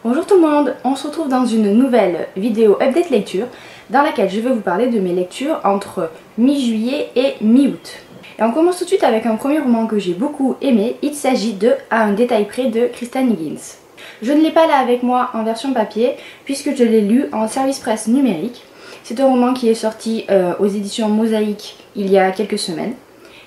Bonjour tout le monde, on se retrouve dans une nouvelle vidéo update lecture dans laquelle je vais vous parler de mes lectures entre mi-juillet et mi-août. Et on commence tout de suite avec un premier roman que j'ai beaucoup aimé, il s'agit de À un détail près de Kristen Higgins. Je ne l'ai pas là avec moi en version papier puisque je l'ai lu en service presse numérique. C'est un roman qui est sorti aux éditions Mosaïque il y a quelques semaines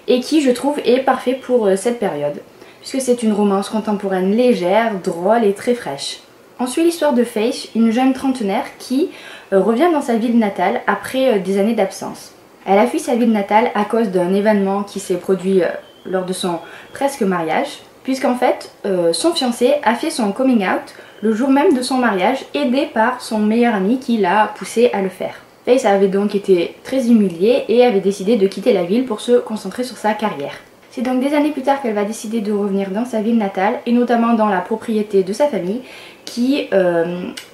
et qui je trouve est parfait pour cette période puisque c'est une romance contemporaine légère, drôle et très fraîche. On suit l'histoire de Faith, une jeune trentenaire qui revient dans sa ville natale après des années d'absence. Elle a fui sa ville natale à cause d'un événement qui s'est produit lors de son presque mariage, puisqu'en fait son fiancé a fait son coming out le jour même de son mariage, aidé par son meilleur ami qui l'a poussé à le faire. Faith avait donc été très humiliée et avait décidé de quitter la ville pour se concentrer sur sa carrière. C'est donc des années plus tard qu'elle va décider de revenir dans sa ville natale et notamment dans la propriété de sa famille qui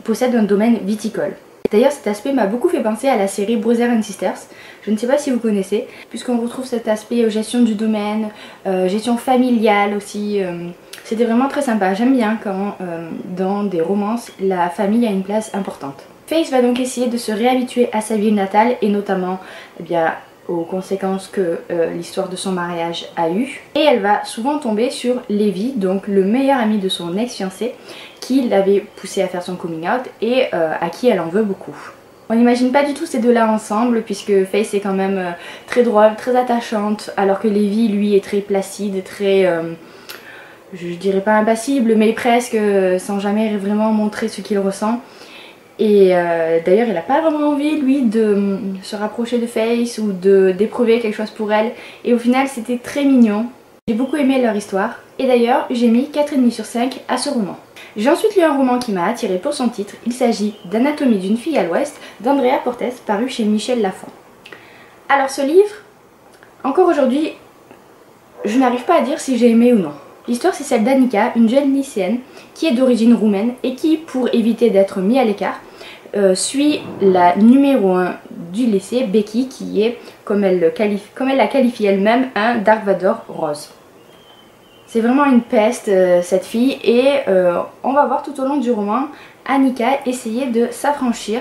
possède un domaine viticole. D'ailleurs cet aspect m'a beaucoup fait penser à la série Brothers and Sisters, je ne sais pas si vous connaissez, puisqu'on retrouve cet aspect gestion du domaine, gestion familiale aussi, c'était vraiment très sympa. J'aime bien quand dans des romances la famille a une place importante. Faith va donc essayer de se réhabituer à sa ville natale et notamment aux conséquences que l'histoire de son mariage a eu. Et elle va souvent tomber sur Levi, donc le meilleur ami de son ex-fiancé, qui l'avait poussé à faire son coming out et à qui elle en veut beaucoup. On n'imagine pas du tout ces deux-là ensemble puisque Faith est quand même très drôle, très attachante, alors que Levi lui est très placide, très, je dirais pas impassible, mais presque, sans jamais vraiment montrer ce qu'il ressent. Et d'ailleurs il n'a pas vraiment envie lui de se rapprocher de Faith ou d'éprouver quelque chose pour elle. Et au final c'était très mignon. J'ai beaucoup aimé leur histoire. Et d'ailleurs j'ai mis 4,5 sur 5 à ce roman. J'ai ensuite lu un roman qui m'a attiré pour son titre. Il s'agit d'Anatomie d'une fille à l'ouest d'Andrea Portes, paru chez Michel Lafon. Alors ce livre, encore aujourd'hui, je n'arrive pas à dire si j'ai aimé ou non. L'histoire c'est celle d'Annika, une jeune lycéenne qui est d'origine roumaine et qui, pour éviter d'être mise à l'écart, suit la numéro 1 du lycée, Becky, qui est, comme elle la qualifie elle-même, un Dark Vador rose. C'est vraiment une peste cette fille et on va voir tout au long du roman Annika essayer de s'affranchir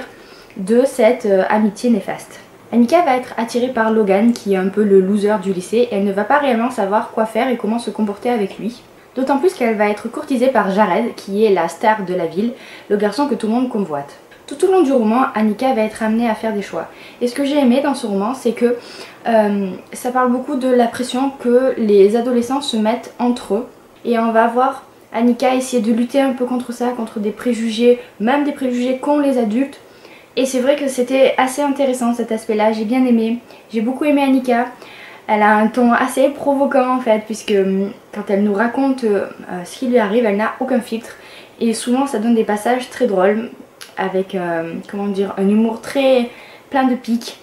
de cette amitié néfaste. Annika va être attirée par Logan qui est un peu le loser du lycée et elle ne va pas réellement savoir quoi faire et comment se comporter avec lui. D'autant plus qu'elle va être courtisée par Jared qui est la star de la ville, le garçon que tout le monde convoite. Tout au long du roman, Annika va être amenée à faire des choix. Et ce que j'ai aimé dans ce roman, c'est que ça parle beaucoup de la pression que les adolescents se mettent entre eux. Et on va voir Annika essayer de lutter un peu contre ça, contre des préjugés, même des préjugés qu'ont les adultes. Et c'est vrai que c'était assez intéressant cet aspect-là, j'ai bien aimé. J'ai beaucoup aimé Annika. Elle a un ton assez provoquant en fait, puisque quand elle nous raconte ce qui lui arrive, elle n'a aucun filtre. Et souvent ça donne des passages très drôles, avec comment dire, un humour très plein de piques.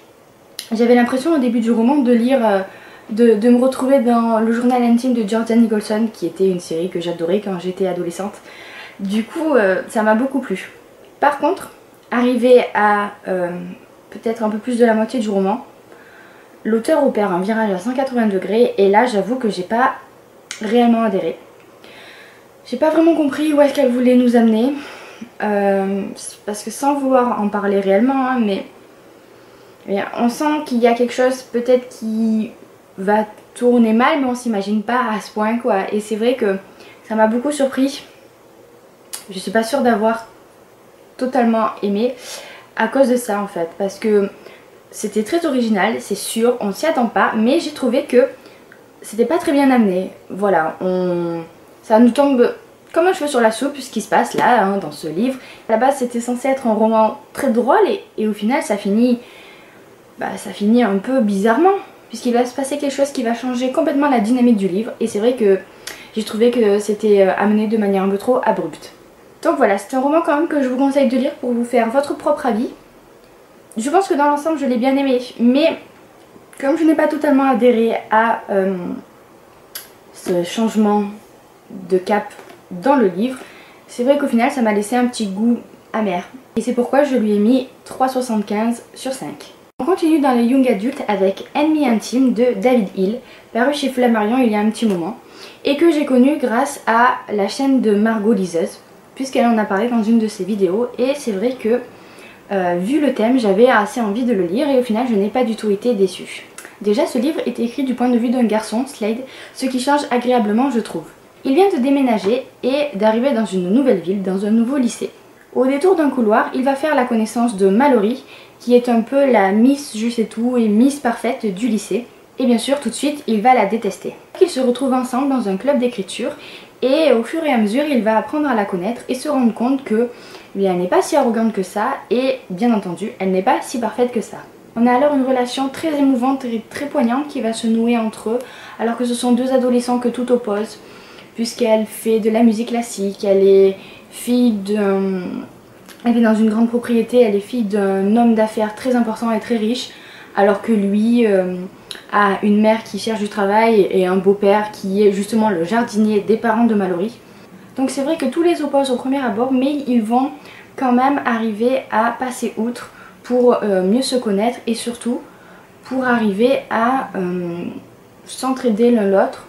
J'avais l'impression au début du roman de lire, de me retrouver dans le journal intime de Jordan Nicholson, qui était une série que j'adorais quand j'étais adolescente. Du coup, ça m'a beaucoup plu. Par contre, arrivé à peut-être un peu plus de la moitié du roman, l'auteur opère un virage à 180 degrés et là j'avoue que j'ai pas réellement adhéré. J'ai pas vraiment compris où est-ce qu'elle voulait nous amener. Parce que sans vouloir en parler réellement, hein, mais on sent qu'il y a quelque chose peut-être qui va tourner mal, mais on s'imagine pas à ce point quoi. Et c'est vrai que ça m'a beaucoup surpris. Je suis pas sûre d'avoir totalement aimé à cause de ça en fait, parce que c'était très original, c'est sûr, on s'y attend pas, mais j'ai trouvé que c'était pas très bien amené. Voilà, ça nous tombe comme un cheveu sur la soupe ce qui se passe là hein, dans ce livre. À la base c'était censé être un roman très drôle et au final ça finit un peu bizarrement, puisqu'il va se passer quelque chose qui va changer complètement la dynamique du livre et c'est vrai que j'ai trouvé que c'était amené de manière un peu trop abrupte. Donc voilà, c'est un roman quand même que je vous conseille de lire pour vous faire votre propre avis. Je pense que dans l'ensemble je l'ai bien aimé, mais comme je n'ai pas totalement adhéré à ce changement de cap dans le livre, c'est vrai qu'au final ça m'a laissé un petit goût amer. Et c'est pourquoi je lui ai mis 3,75 sur 5. On continue dans les young adultes avec Ennemi intime de David Hill, paru chez Flammarion il y a un petit moment, et que j'ai connu grâce à la chaîne de Margot Liseuse. puisqu'elle en a parlé dans une de ses vidéos, et c'est vrai que vu le thème, j'avais assez envie de le lire et au final je n'ai pas du tout été déçue. Déjà, ce livre est écrit du point de vue d'un garçon, Slade, ce qui change agréablement je trouve. Il vient de déménager et d'arriver dans une nouvelle ville, dans un nouveau lycée. Au détour d'un couloir, il va faire la connaissance de Mallory, qui est un peu la Miss Je sais tout et Miss parfaite du lycée. Et bien sûr, tout de suite, il va la détester. Ils se retrouvent ensemble dans un club d'écriture et au fur et à mesure, il va apprendre à la connaître et se rendre compte que elle n'est pas si arrogante que ça et bien entendu, elle n'est pas si parfaite que ça. On a alors une relation très émouvante et très poignante qui va se nouer entre eux, alors que ce sont deux adolescents que tout oppose, puisqu'elle fait de la musique classique, elle est fille d'un... Elle vit dans une grande propriété, elle est fille d'un homme d'affaires très important et très riche, alors que lui a une mère qui cherche du travail et un beau-père qui est justement le jardinier des parents de Mallory. Donc c'est vrai que tous les opposent au premier abord, mais ils vont quand même arriver à passer outre pour mieux se connaître et surtout pour arriver à s'entraider l'un l'autre.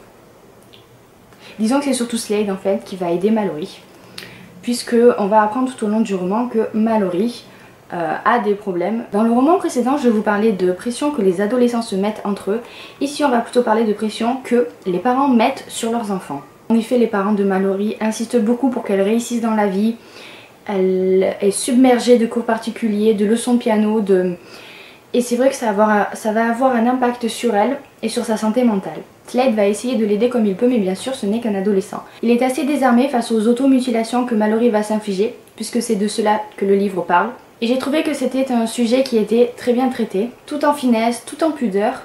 Disons que c'est surtout Slade en fait qui va aider Mallory, puisque on va apprendre tout au long du roman que Mallory a des problèmes. Dans le roman précédent, je vous parlais de pression que les adolescents se mettent entre eux. Ici, on va plutôt parler de pression que les parents mettent sur leurs enfants. En effet, les parents de Mallory insistent beaucoup pour qu'elle réussisse dans la vie. Elle est submergée de cours particuliers, de leçons de piano, et c'est vrai que ça va avoir un impact sur elle et sur sa santé mentale. Slade va essayer de l'aider comme il peut, mais bien sûr ce n'est qu'un adolescent. Il est assez désarmé face aux automutilations que Mallory va s'infliger, puisque c'est de cela que le livre parle. Et j'ai trouvé que c'était un sujet qui était très bien traité, tout en finesse, tout en pudeur,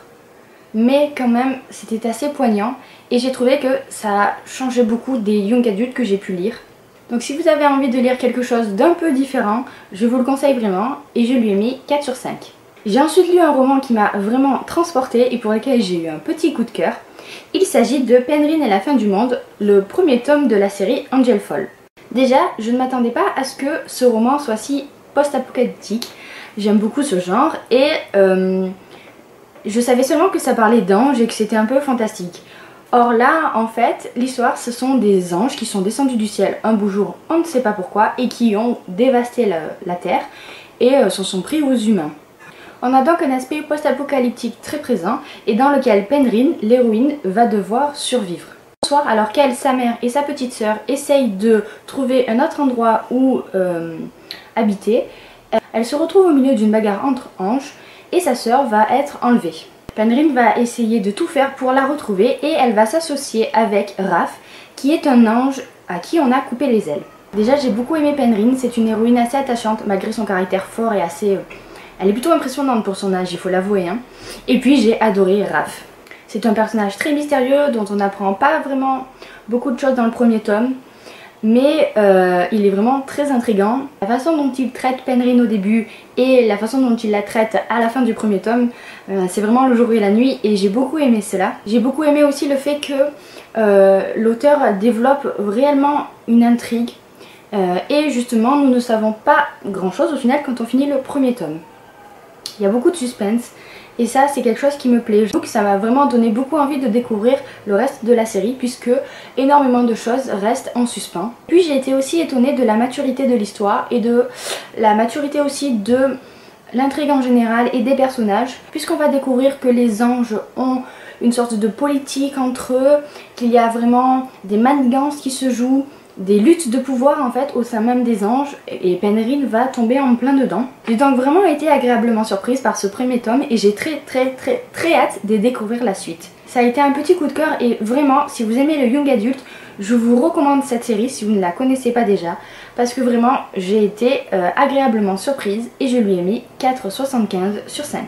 mais quand même c'était assez poignant et j'ai trouvé que ça changeait beaucoup des young adultes que j'ai pu lire. Donc si vous avez envie de lire quelque chose d'un peu différent, je vous le conseille vraiment et je lui ai mis 4 sur 5. J'ai ensuite lu un roman qui m'a vraiment transportée et pour lequel j'ai eu un petit coup de cœur. Il s'agit de Penryn et la fin du monde, le premier tome de la série Angel Fall. Déjà, je ne m'attendais pas à ce que ce roman soit si post-apocalyptique. J'aime beaucoup ce genre et je savais seulement que ça parlait d'anges et que c'était un peu fantastique. Or là, en fait, l'histoire, ce sont des anges qui sont descendus du ciel un beau jour, on ne sait pas pourquoi, et qui ont dévasté la Terre et s'en sont pris aux humains. On a donc un aspect post-apocalyptique très présent et dans lequel Penryn, l'héroïne, va devoir survivre. Un soir, alors qu'elle, sa mère et sa petite sœur essayent de trouver un autre endroit où habiter, elle se retrouve au milieu d'une bagarre entre anges et sa sœur va être enlevée. Penryn va essayer de tout faire pour la retrouver et elle va s'associer avec Raph, qui est un ange à qui on a coupé les ailes. Déjà, j'ai beaucoup aimé Penryn, c'est une héroïne assez attachante malgré son caractère fort et assez... Elle est plutôt impressionnante pour son âge, il faut l'avouer. Hein. Et puis j'ai adoré Raph. C'est un personnage très mystérieux dont on n'apprend pas vraiment beaucoup de choses dans le premier tome. Mais il est vraiment très intriguant. La façon dont il traite Penryn au début et la façon dont il la traite à la fin du premier tome, c'est vraiment le jour et la nuit et j'ai beaucoup aimé cela. J'ai beaucoup aimé aussi le fait que l'auteur développe réellement une intrigue et justement nous ne savons pas grand chose au final quand on finit le premier tome. Il y a beaucoup de suspense. Et ça c'est quelque chose qui me plaît. Je trouve que ça m'a vraiment donné beaucoup envie de découvrir le reste de la série puisque énormément de choses restent en suspens. Puis j'ai été aussi étonnée de la maturité de l'histoire et de la maturité aussi de l'intrigue en général et des personnages, puisqu'on va découvrir que les anges ont une sorte de politique entre eux, qu'il y a vraiment des manigances qui se jouent, des luttes de pouvoir en fait au sein même des anges, et Penryn va tomber en plein dedans. J'ai donc vraiment été agréablement surprise par ce premier tome et j'ai très hâte de découvrir la suite. Ça a été un petit coup de cœur et vraiment si vous aimez le young adulte, je vous recommande cette série si vous ne la connaissez pas déjà, parce que vraiment j'ai été agréablement surprise et je lui ai mis 4,75 sur 5.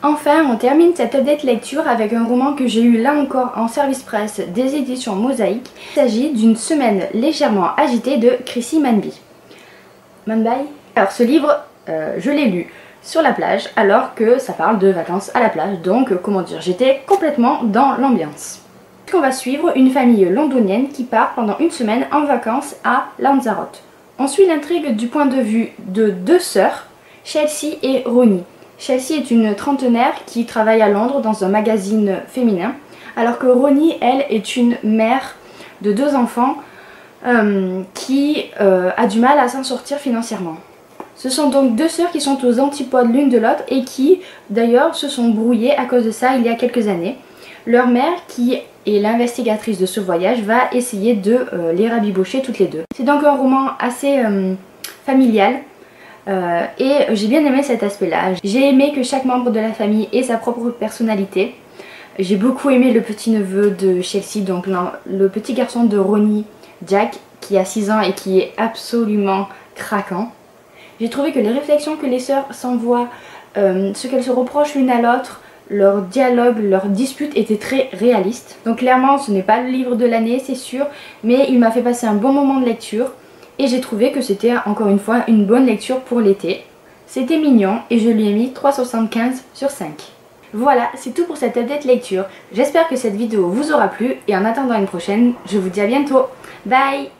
Enfin, on termine cette update lecture avec un roman que j'ai eu là encore en service presse des éditions Mosaïque. Il s'agit d'une semaine légèrement agitée de Chrissy Manby. Alors ce livre, je l'ai lu sur la plage alors que ça parle de vacances à la plage, donc comment dire, j'étais complètement dans l'ambiance. On va suivre une famille londonienne qui part pendant une semaine en vacances à Lanzarote. On suit l'intrigue du point de vue de deux sœurs, Chelsea et Ronnie. Chelsea est une trentenaire qui travaille à Londres dans un magazine féminin, alors que Ronnie, elle, est une mère de deux enfants qui a du mal à s'en sortir financièrement. Ce sont donc deux sœurs qui sont aux antipodes l'une de l'autre et qui d'ailleurs se sont brouillées à cause de ça il y a quelques années. Leur mère, qui est l'investigatrice de ce voyage, va essayer de les rabibocher toutes les deux. C'est donc un roman assez familial et j'ai bien aimé cet aspect-là. J'ai aimé que chaque membre de la famille ait sa propre personnalité. J'ai beaucoup aimé le petit neveu de Chelsea, donc le petit garçon de Ronnie, Jack, qui a 6 ans et qui est absolument craquant. J'ai trouvé que les réflexions que les sœurs s'envoient, ce qu'elles se reprochent l'une à l'autre, leur dialogue, leur dispute étaient très réalistes. Donc clairement ce n'est pas le livre de l'année, c'est sûr, mais il m'a fait passer un bon moment de lecture et j'ai trouvé que c'était encore une fois une bonne lecture pour l'été. C'était mignon et je lui ai mis 3,75 sur 5. Voilà, c'est tout pour cette update lecture. J'espère que cette vidéo vous aura plu et en attendant une prochaine, je vous dis à bientôt. Bye!